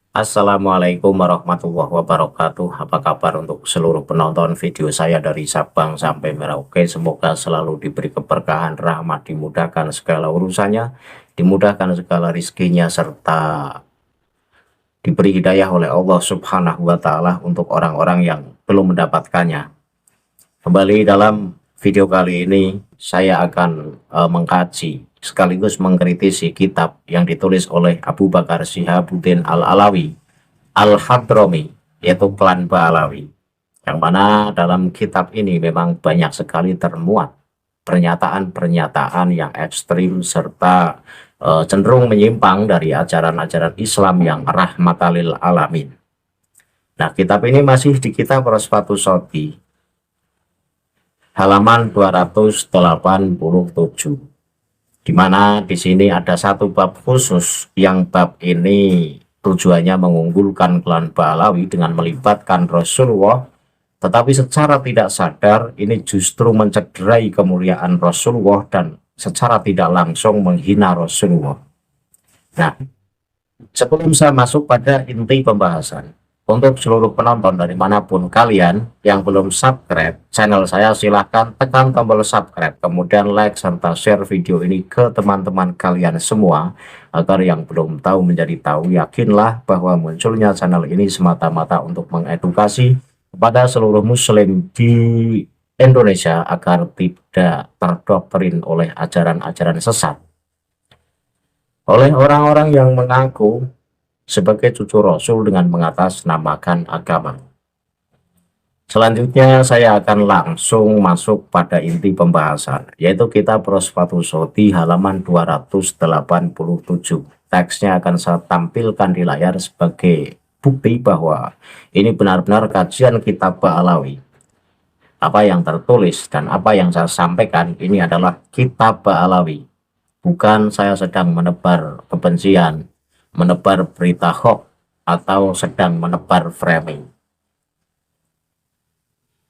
Assalamualaikum warahmatullahi wabarakatuh. Apa kabar untuk seluruh penonton video saya dari Sabang sampai Merauke? Semoga selalu diberi keberkahan, rahmat, dimudahkan segala urusannya, dimudahkan segala rizkinya, serta diberi hidayah oleh Allah Subhanahu wa Ta'ala untuk orang-orang yang belum mendapatkannya. Kembali dalam video kali ini, saya akan mengkaji sekaligus mengkritisi kitab yang ditulis oleh Abu Bakar Syihabuddin Al-Alawi Al-Hadrami, yaitu klan Ba'alawi, yang mana dalam kitab ini memang banyak sekali termuat pernyataan-pernyataan yang ekstrim serta cenderung menyimpang dari ajaran-ajaran Islam yang rahmatalil alamin. Nah, kitab ini masih di kitab Rosfatus Shoti, halaman 287, di mana di sini ada satu bab khusus yang bab ini tujuannya mengunggulkan klan Ba'alawi dengan melibatkan Rasulullah, tetapi secara tidak sadar ini justru mencederai kemuliaan Rasulullah dan secara tidak langsung menghina Rasulullah. Nah, sebelum saya masuk pada inti pembahasan, untuk seluruh penonton dari manapun kalian yang belum subscribe channel saya, silahkan tekan tombol subscribe, kemudian like serta share video ini ke teman-teman kalian semua, agar yang belum tahu menjadi tahu. Yakinlah bahwa munculnya channel ini semata-mata untuk mengedukasi kepada seluruh muslim di Indonesia agar tidak terdoktrin oleh ajaran-ajaran sesat oleh orang-orang yang mengaku sebagai cucu Rasul dengan mengatasnamakan agama. Selanjutnya saya akan langsung masuk pada inti pembahasan, yaitu kitab Rosfatus Shoti halaman 287. Teksnya akan saya tampilkan di layar sebagai bukti bahwa ini benar-benar kajian kitab Ba'alawi. Apa yang tertulis dan apa yang saya sampaikan ini adalah kitab Ba'alawi. Bukan saya sedang menebar kebencian, menebar berita hoax, atau sedang menebar framing.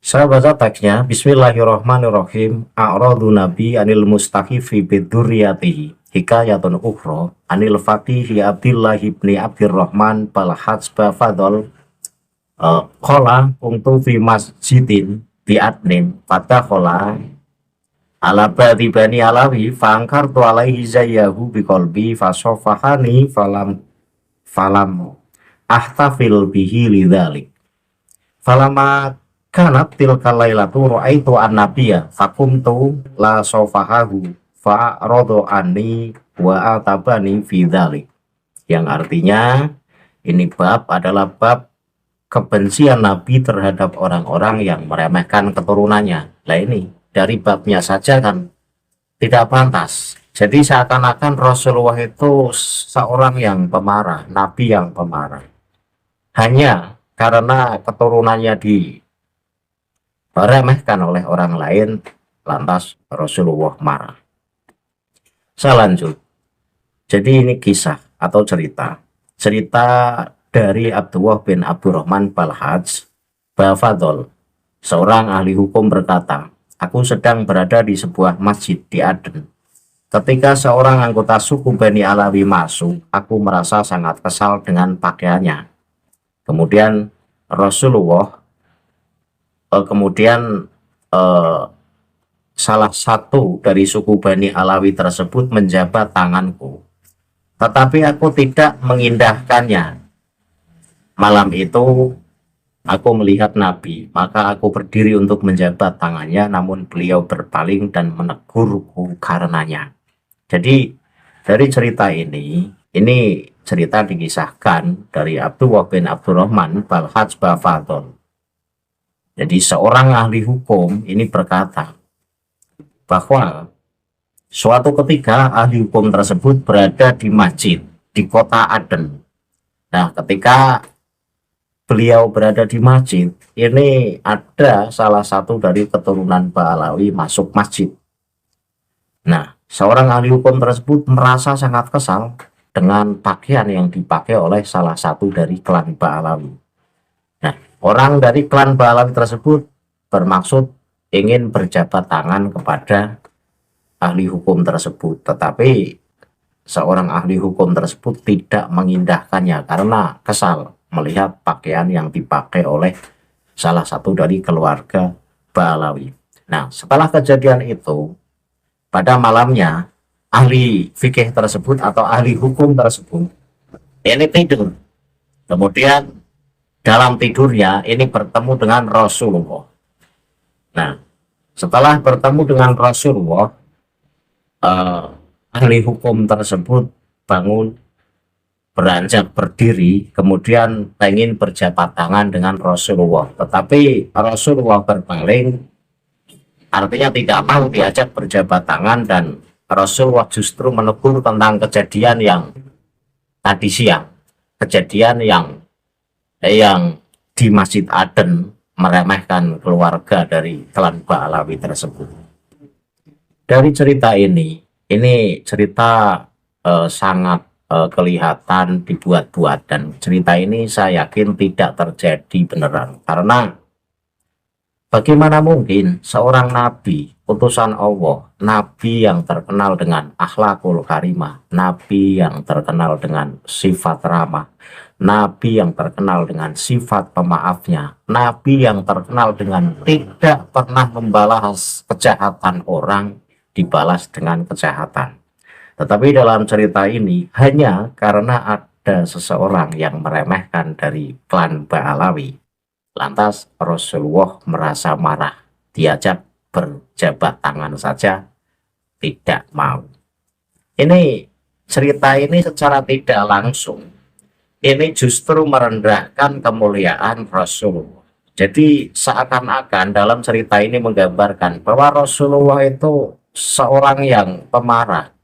Saya baca teksnya. Bismillahirrahmanirrahim. A'radu nabi anil mustahifi biduriyatihi hikayatun ukhra anil faqihi Abdillah ibni Abdirrahman balhatsba fadol kola untuk fi masjidin di adnin fadakhola ala ba'di bani alawi fa'angkartu alaihi zayyahu biqalbi fasofahani falam ahtafil bihi lidzalik falama kanat tilka lailatu ra'aitu an-nabiyya fakumtu la sofahahu fa'aradu anni wa atabani fi dzalik, yang artinya ini bab adalah bab kebencian Nabi terhadap orang-orang yang meremehkan keturunannya. Nah, ini dari babnya saja kan tidak pantas. Jadi seakan-akan Rasulullah itu seorang yang pemarah, Nabi yang pemarah. Hanya karena keturunannya diremehkan oleh orang lain, lantas Rasulullah marah. Saya lanjut. Jadi ini kisah atau cerita dari Abdullah bin Abdurrahman Balhaj Bafadol, seorang ahli hukum, berkata, aku sedang berada di sebuah masjid di Aden. Ketika seorang anggota suku Bani Alawi masuk, aku merasa sangat kesal dengan pakaiannya. Kemudian Rasulullah, salah satu dari suku Bani Alawi tersebut menjabat tanganku, tetapi aku tidak mengindahkannya. Malam itu aku melihat Nabi, maka aku berdiri untuk menjabat tangannya, namun beliau berpaling dan menegurku karenanya. Jadi dari cerita ini cerita dikisahkan dari Abdullah bin Abdurrahman Balhaj Bafadol. Jadi seorang ahli hukum ini berkata bahwa suatu ketika ahli hukum tersebut berada di masjid di kota Aden. Nah, ketika beliau berada di masjid, ini ada salah satu dari keturunan Ba'alawi masuk masjid. Nah, seorang ahli hukum tersebut merasa sangat kesal dengan pakaian yang dipakai oleh salah satu dari klan Ba'alawi. Nah, orang dari klan Ba'alawi tersebut bermaksud ingin berjabat tangan kepada ahli hukum tersebut, tetapi seorang ahli hukum tersebut tidak mengindahkannya karena kesal melihat pakaian yang dipakai oleh salah satu dari keluarga Ba'alawi. Nah, setelah kejadian itu, pada malamnya ahli fikih tersebut atau ahli hukum tersebut ini tidur. Kemudian dalam tidurnya ini bertemu dengan Rasulullah. Nah, setelah bertemu dengan Rasulullah, eh, ahli hukum tersebut bangun, beranjak berdiri, kemudian ingin berjabat tangan dengan Rasulullah. Tetapi Rasulullah berpaling, artinya tidak mau diajak berjabat tangan, dan Rasulullah justru menegur tentang kejadian yang tadi siang, kejadian yang di Masjid Aden meremehkan keluarga dari klan Ba'alawi tersebut. Dari cerita ini cerita sangat kelihatan dibuat-buat, dan cerita ini saya yakin tidak terjadi beneran, karena bagaimana mungkin seorang nabi, utusan Allah, nabi yang terkenal dengan akhlakul karimah, nabi yang terkenal dengan sifat ramah, nabi yang terkenal dengan sifat pemaafnya, nabi yang terkenal dengan tidak pernah membalas kejahatan orang, dibalas dengan kejahatan. Tetapi dalam cerita ini hanya karena ada seseorang yang meremehkan dari klan Ba'alawi, lantas Rasulullah merasa marah, diajak berjabat tangan saja tidak mau. Ini cerita ini secara tidak langsung ini justru merendahkan kemuliaan Rasulullah. Jadi seakan-akan dalam cerita ini menggambarkan bahwa Rasulullah itu seorang yang pemarah,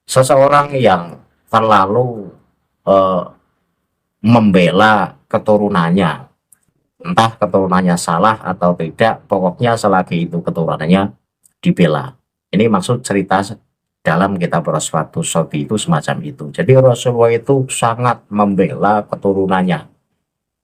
seseorang yang terlalu eh, membela keturunannya, entah keturunannya salah atau tidak, pokoknya selagi itu keturunannya dibela. Ini maksud cerita dalam kitab Rosfatus Shoti itu semacam itu. Jadi Rasulullah itu sangat membela keturunannya,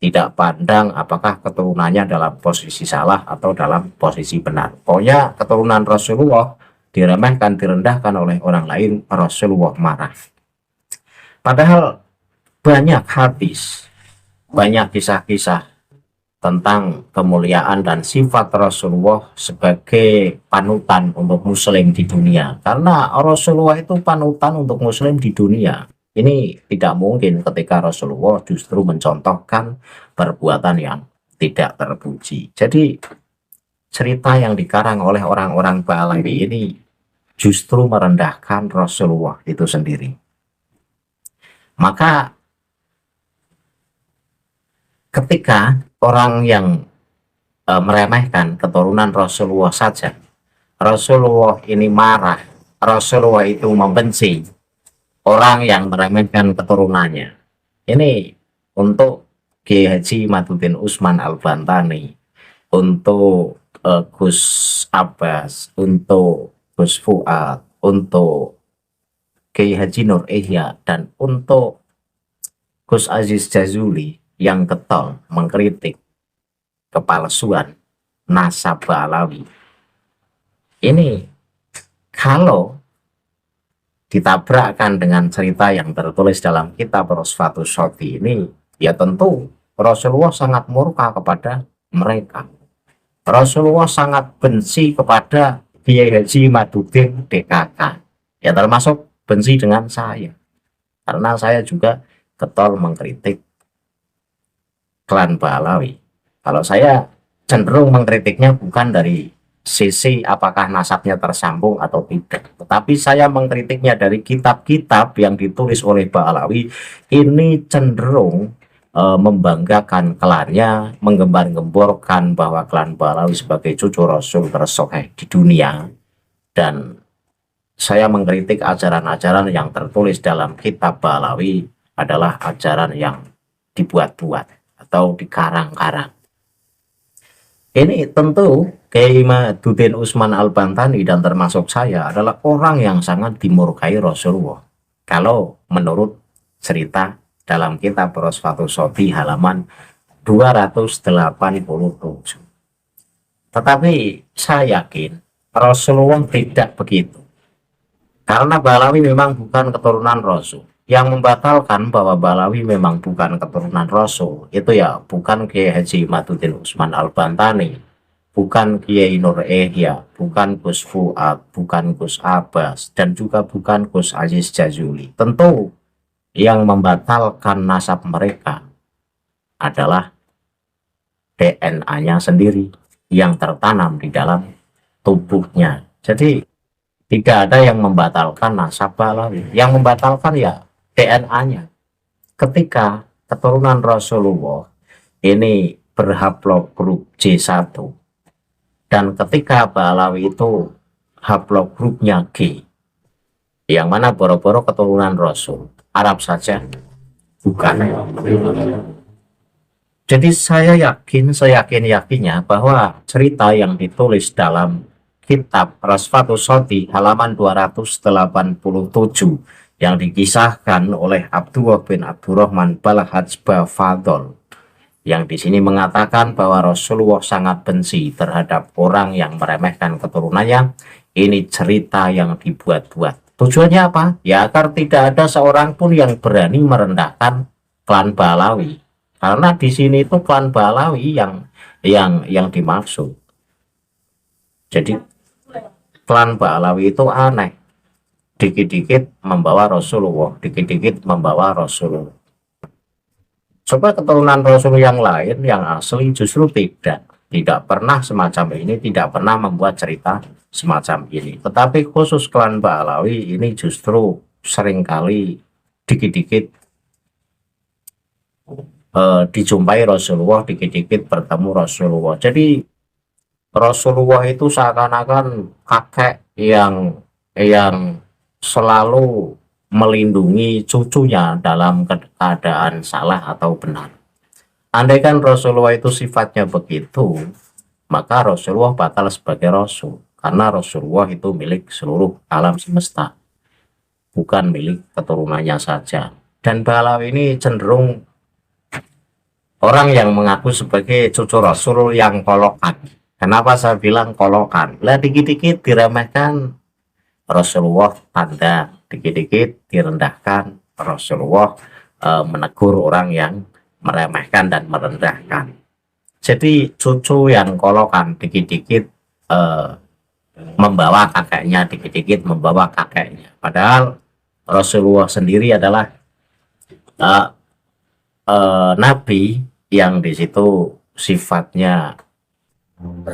tidak pandang apakah keturunannya dalam posisi salah atau dalam posisi benar. Pokoknya keturunan Rasulullah diremehkan, direndahkan oleh orang lain, Rasulullah marah. Padahal banyak hadis, banyak kisah-kisah tentang kemuliaan dan sifat Rasulullah sebagai panutan untuk muslim di dunia. Karena Rasulullah itu panutan untuk muslim di dunia. Ini tidak mungkin ketika Rasulullah justru mencontohkan perbuatan yang tidak terpuji. Jadi cerita yang dikarang oleh orang-orang Ba'alawi ini justru merendahkan Rasulullah itu sendiri. Maka ketika orang yang meremehkan keturunan Rasulullah saja, Rasulullah ini marah, Rasulullah itu membenci orang yang meremehkan keturunannya. Ini untuk Kiai Haji Maduddin Usman Al-Bantani, untuk Gus Abbas, untuk Gus Fuad, untuk Kiai Haji Nur Ihya, dan untuk Gus Aziz Jazuli yang getol mengkritik kepalsuan nasab Ba'alawi. Ini kalau ditabrakkan dengan cerita yang tertulis dalam kitab Rosfatus Shoti ini, ya tentu Rasulullah sangat murka kepada mereka. Rasulullah sangat benci kepada Kiai Haji Maduddin DKK, ya termasuk benci dengan saya, karena saya juga getol mengkritik klan Ba'alawi. Kalau saya cenderung mengkritiknya bukan dari sisi apakah nasabnya tersambung atau tidak, tetapi saya mengkritiknya dari kitab-kitab yang ditulis oleh Ba'alawi ini cenderung membanggakan klannya, menggembar-gemborkan bahwa klan Ba'alawi sebagai cucu Rasul tersoheh di dunia. Dan saya mengkritik ajaran-ajaran yang tertulis dalam kitab Ba'alawi adalah ajaran yang dibuat-buat atau dikarang-karang. Ini tentu Kiai Maduddin Usman Al-Bantani dan termasuk saya adalah orang yang sangat dimurkai Rasulullah, kalau menurut cerita dalam kitab Rosfatus Shoti halaman 287. Tetapi saya yakin Rasulullah tidak begitu. Karena Balawi memang bukan keturunan Rasul. Yang membatalkan bahwa Balawi memang bukan keturunan Rasul itu ya bukan Kiai Haji Imaduddin Usman Al-Bantani, bukan Kiai Nur Ehya, bukan Gus Fuad, bukan Gus Abbas, dan juga bukan Gus Aziz Jazuli. Tentu yang membatalkan nasab mereka adalah DNA-nya sendiri yang tertanam di dalam tubuhnya. Jadi tidak ada yang membatalkan nasab Balawi. Yang membatalkan ya DNA-nya. Ketika keturunan Rasulullah ini berhaplogrup J1 dan ketika Balawi itu haplogrupnya G, yang mana boro-boro keturunan Rasul Arab saja bukan. Jadi saya yakinnya bahwa cerita yang ditulis dalam kitab Rasfatus Shoti halaman 287 yang dikisahkan oleh Abdullah bin Abdurrahman Balhajba Fadol, yang di sini mengatakan bahwa Rasulullah sangat benci terhadap orang yang meremehkan keturunannya. Ini cerita yang dibuat-buat. Tujuannya apa? Ya agar tidak ada seorang pun yang berani merendahkan klan Balawi. Karena di sini itu klan Balawi yang dimaksud. Jadi klan Balawi itu aneh. Dikit-dikit membawa Rasulullah, dikit-dikit membawa Rasulullah. Coba keturunan Rasul yang lain yang asli justru tidak pernah semacam ini, tidak pernah membuat cerita semacam ini. Tetapi khusus klan Balawi ini justru seringkali dikit-dikit dijumpai Rasulullah, dikit-dikit bertemu Rasulullah. Jadi Rasulullah itu seakan-akan kakek yang selalu melindungi cucunya dalam keadaan salah atau benar. Andaikan Rasulullah itu sifatnya begitu, maka Rasulullah batal sebagai Rasul. Karena Rasulullah itu milik seluruh alam semesta, bukan milik keturunannya saja. Dan Balawi ini cenderung orang yang mengaku sebagai cucu Rasul yang kolokan. Kenapa saya bilang kolokan? Lah dikit-dikit diremehkan Rasulullah tanda, dikit-dikit direndahkan Rasulullah, menegur orang yang meremehkan dan merendahkan. Jadi cucu yang kolokan dikit-dikit membawa kakeknya, dikit-dikit membawa kakeknya. Padahal Rasulullah sendiri adalah nabi yang di situ sifatnya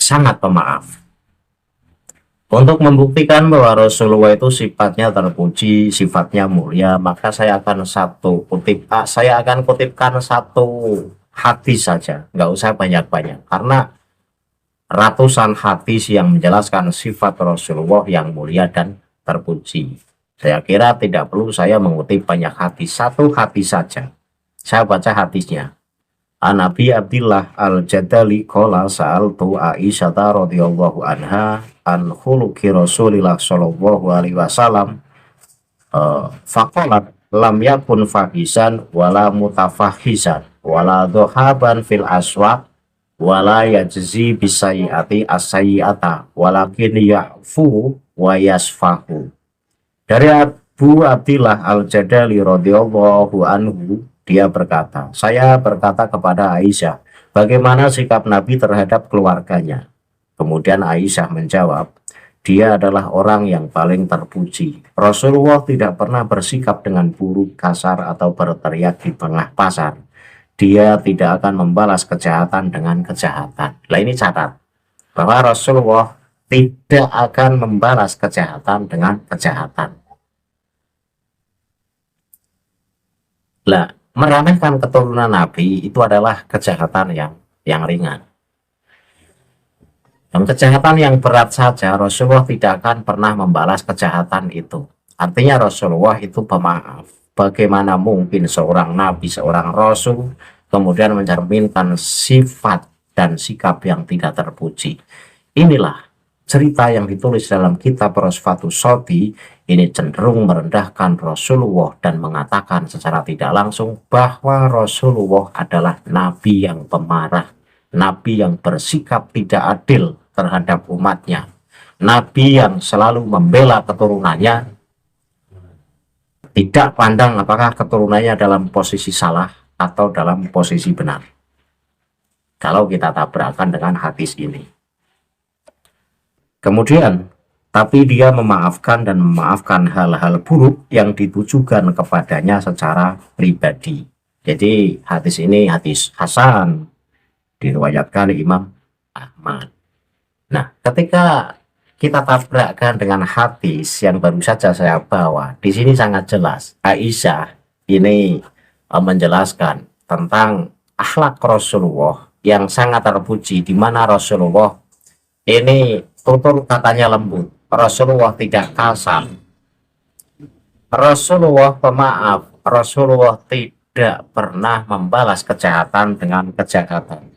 sangat pemaaf. Untuk membuktikan bahwa Rasulullah itu sifatnya terpuji, sifatnya mulia, maka saya akan kutipkan satu hadis saja, nggak usah banyak-banyak, karena ratusan hadis yang menjelaskan sifat Rasulullah yang mulia dan terpuji. Saya kira tidak perlu saya mengutip banyak hadis, satu hadis saja. Saya baca hadisnya. An Abi Abdillah Al-Jadali qala sa'altu Aisyah radhiyallahu anha an khuluqi Rasulillah sallallahu alaihi wasallam faqalat lam yakun fahisan wala mutafahisan wala dhahaban fil aswaq wala yajzi bisayiati as-sayiata walakin ya'fu wa yasfahu. Dari Abu Abdillah Al-Jadali radhiyallahu anhu, dia berkata, saya berkata kepada Aisyah, bagaimana sikap Nabi terhadap keluarganya? Kemudian Aisyah menjawab, dia adalah orang yang paling terpuji. Rasulullah tidak pernah bersikap dengan buruk, kasar, atau berteriak di tengah pasar. Dia tidak akan membalas kejahatan dengan kejahatan. Nah ini catat, bahwa Rasulullah tidak akan membalas kejahatan dengan kejahatan. Lah, meremehkan keturunan Nabi itu adalah kejahatan yang ringan. Dan kejahatan yang berat saja Rasulullah tidak akan pernah membalas kejahatan itu. Artinya Rasulullah itu pemaaf. Bagaimana mungkin seorang Nabi, seorang Rasul kemudian mencerminkan sifat dan sikap yang tidak terpuji. Inilah cerita yang ditulis dalam kitab Rasfatus Shoti. Ini cenderung merendahkan Rasulullah dan mengatakan secara tidak langsung bahwa Rasulullah adalah nabi yang pemarah, nabi yang bersikap tidak adil terhadap umatnya, nabi yang selalu membela keturunannya tidak pandang apakah keturunannya dalam posisi salah atau dalam posisi benar. Kalau kita tabrakan dengan hadis ini. Kemudian, tapi dia memaafkan dan memaafkan hal-hal buruk yang ditujukan kepadanya secara pribadi. Jadi hadis ini hadis Hasan, diriwayatkan Imam Ahmad. Nah, ketika kita tabrakkan dengan hadis yang baru saja saya bawa, di sini sangat jelas Aisyah ini menjelaskan tentang akhlak Rasulullah yang sangat terpuji, di mana Rasulullah ini tutur katanya lembut, Rasulullah tidak kasar, Rasulullah pemaaf, Rasulullah tidak pernah membalas kejahatan dengan kejahatan.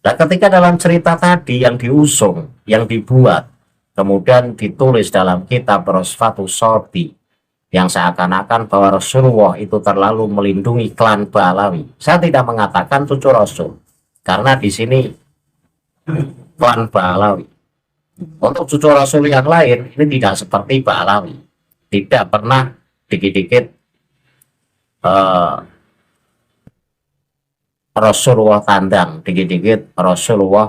Nah, ketika dalam cerita tadi yang diusung, yang dibuat, kemudian ditulis dalam kitab Rosfatus Sorti, yang seakan-akan bahwa Rasulullah itu terlalu melindungi klan Ba'alawi. Saya tidak mengatakan cucu Rasul, karena di sini klan Ba'alawi. Untuk cucu Rasul yang lain, ini tidak seperti Ba'alawi. Tidak pernah dikit-dikit Rasulullah tandang, dikit-dikit Rasulullah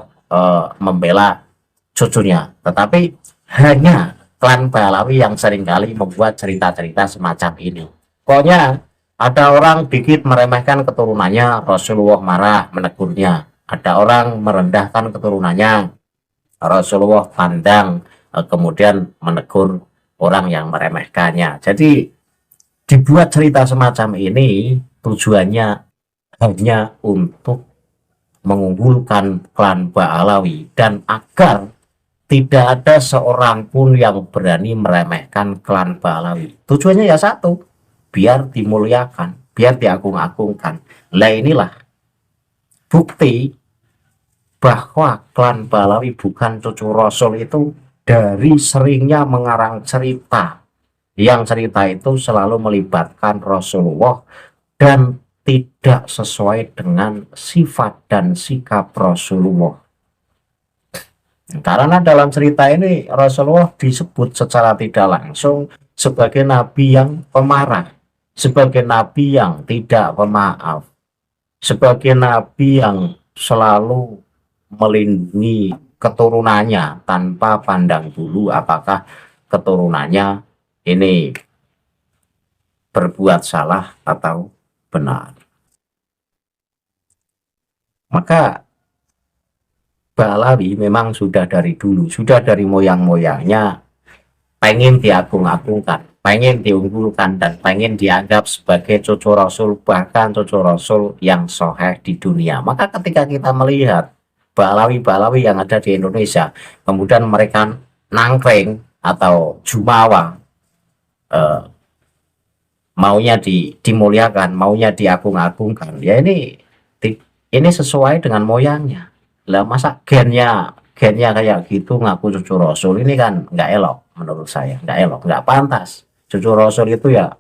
membela cucunya. Tetapi hanya klan Ba'alawi yang seringkali membuat cerita-cerita semacam ini. Pokoknya ada orang dikit meremehkan keturunannya, Rasulullah marah menegurnya. Ada orang merendahkan keturunannya, Rasulullah pandang, kemudian menegur orang yang meremehkannya. Jadi dibuat cerita semacam ini tujuannya hanya untuk mengunggulkan klan Ba'alawi dan agar tidak ada seorang pun yang berani meremehkan klan Ba'alawi. Tujuannya ya satu, biar dimuliakan, biar diagung-agungkan. Lah inilah bukti bahwa klan Ba'alawi bukan cucu Rasul itu dari seringnya mengarang cerita, yang cerita itu selalu melibatkan Rasulullah dan tidak sesuai dengan sifat dan sikap Rasulullah. Karena dalam cerita ini Rasulullah disebut secara tidak langsung sebagai nabi yang pemarah, sebagai nabi yang tidak pemaaf, sebagai nabi yang selalu melindungi keturunannya tanpa pandang bulu apakah keturunannya ini berbuat salah atau benar. Maka Ba'alawi memang sudah dari dulu, sudah dari moyang-moyangnya pengen diagung-agungkan, pengen diunggulkan, dan pengen dianggap sebagai cucu Rasul, bahkan cucu Rasul yang soheh di dunia. Maka ketika kita melihat Ba'alawi-Ba'alawi yang ada di Indonesia, kemudian mereka nangkring atau jumawa, maunya dimuliakan, maunya diagung-agungkan, ya ini sesuai dengan moyangnya. Lah masa gennya kayak gitu ngaku cucu Rasul, ini kan nggak elok menurut saya, nggak elok, nggak pantas. Cucu Rasul itu ya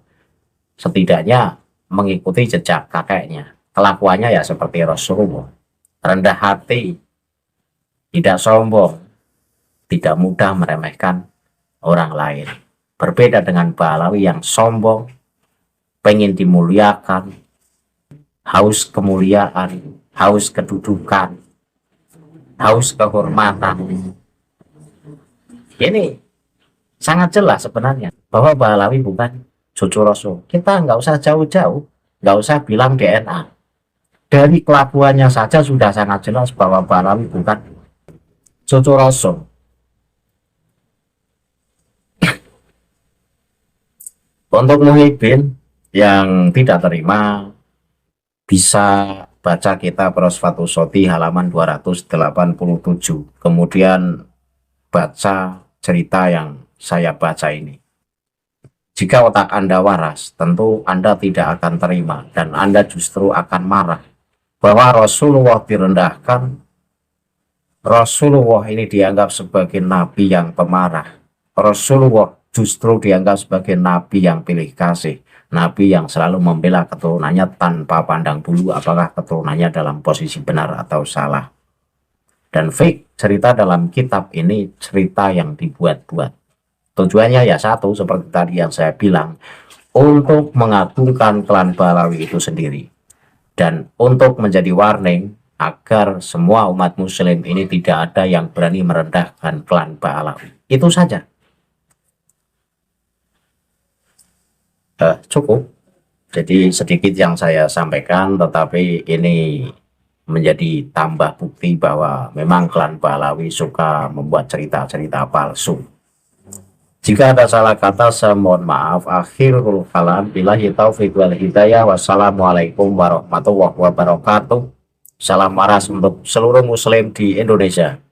setidaknya mengikuti jejak kakeknya, kelakuannya ya seperti Rasulullah, rendah hati, tidak sombong, tidak mudah meremehkan orang lain. Berbeda dengan Ba'alawi yang sombong, pengen dimuliakan, haus kemuliaan, haus kedudukan, haus kehormatan. Ini sangat jelas sebenarnya bahwa Ba'alawi bukan cucu Rasul. Kita nggak usah jauh-jauh, nggak usah bilang DNA. Dari kelakuannya saja sudah sangat jelas bahwa Ba'alawi bukan cucu Rasul. Untuk muhibbin yang tidak terima, bisa baca kitab Rosfatus Sorti halaman 287, kemudian baca cerita yang saya baca ini. Jika otak Anda waras, tentu Anda tidak akan terima dan Anda justru akan marah bahwa Rasulullah direndahkan. Rasulullah ini dianggap sebagai nabi yang pemarah. Rasulullah justru dianggap sebagai nabi yang pilih kasih, nabi yang selalu membela keturunannya tanpa pandang bulu apakah keturunannya dalam posisi benar atau salah. Dan fake cerita dalam kitab ini cerita yang dibuat-buat. Tujuannya ya satu, seperti tadi yang saya bilang, untuk mengagungkan klan Balawi itu sendiri. Dan untuk menjadi warning agar semua umat muslim ini tidak ada yang berani merendahkan klan Balawi. Itu saja. Cukup. Jadi sedikit yang saya sampaikan, tetapi ini menjadi tambah bukti bahwa memang klan Balawi suka membuat cerita-cerita palsu. Jika ada salah kata, saya mohon maaf. Akhirul kalam, billahi taufiq wal hidayah. Wassalamualaikum warahmatullahi wabarakatuh. Salam waras untuk seluruh muslim di Indonesia.